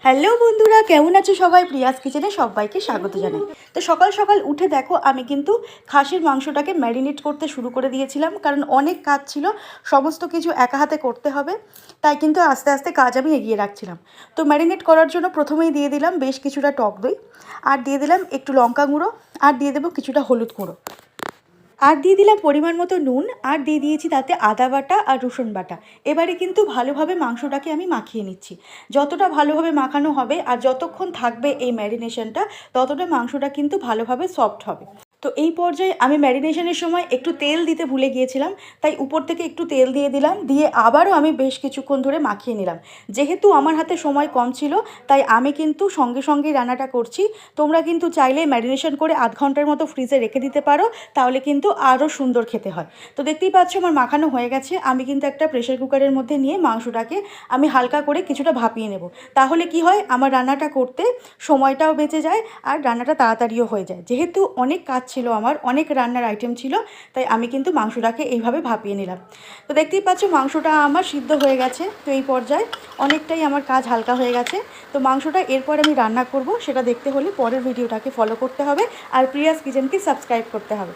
Hello বন্ধুরা, কেমন আছো সবাই? প্রিয়াস কিচেনে সবাইকে স্বাগত জানাই। তো সকাল সকাল উঠে দেখো আমি কিন্তু খাসির মাংসটাকে ম্যারিনেট করতে শুরু করে দিয়েছিলাম, কারণ অনেক কাজ ছিল, সমস্ত কিছু একা হাতে করতে হবে, তাই কিন্তু আস্তে আস্তে কাজ আমি এগিয়ে রাখছিলাম। তো ম্যারিনেট করার জন্য প্রথমেই দিয়ে দিলাম বেশ কিছুটা টক দই, আর দিয়ে দিলাম একটু লঙ্কা গুঁড়ো, আর দিয়ে দেবো কিছুটা হলুদ গুঁড়ো, আর দিয়ে দিলাম পরিমাণ মতো নুন, আর দিয়ে দিয়েছি তাতে আদা বাটা আর রসুন বাটা। এবারে কিন্তু ভালোভাবে মাংসটাকে আমি মাখিয়ে নিচ্ছি। যতটা ভালোভাবে মাখানো হবে আর যতক্ষণ থাকবে এই ম্যারিনেশনটা, ততটা মাংসটা কিন্তু ভালোভাবে সফট হবে। তো এই পর্যায়ে আমি ম্যারিনেশনের সময় একটু তেল দিতে ভুলে গিয়েছিলাম, তাই উপর থেকে একটু তেল দিয়ে দিলাম, দিয়ে আবারও আমি বেশ কিছুক্ষণ ধরে মাখিয়ে নিলাম। যেহেতু আমার হাতে সময় কম ছিল, তাই আমি কিন্তু সঙ্গে সঙ্গেই রান্নাটা করছি। তোমরা কিন্তু চাইলে ম্যারিনেশন করে আধ ঘন্টার মতো ফ্রিজে রেখে দিতে পারো, তাহলে কিন্তু আরও সুন্দর খেতে হয়। তো দেখতেই পাচ্ছ আমার মাখানো হয়ে গেছে। আমি কিন্তু একটা প্রেশার কুকারের মধ্যে নিয়ে মাংসটাকে আমি হালকা করে কিছুটা ভাপিয়ে নেব। তাহলে কি হয়, আমার রান্নাটা করতে সময়টাও বেঁচে যায় আর রান্নাটা তাড়াতাড়িও হয়ে যায়। যেহেতু অনেক কাজ ছিল, আমার অনেক রান্নার আইটেম ছিল, তাই আমি কিন্তু মাংসটাকে এইভাবে ভাপিয়ে নিলাম। তো দেখতেই পাচ্ছ মাংসটা আমার সিদ্ধ হয়ে গেছে। তো এই পর্যায়ে অনেকটাই আমার কাজ হালকা হয়ে গেছে। তো মাংসটা এরপর আমি রান্না করব, সেটা দেখতে হলে পরের ভিডিওটাকে ফলো করতে হবে আর প্রিয়াস কিচেনকে সাবস্ক্রাইব করতে হবে।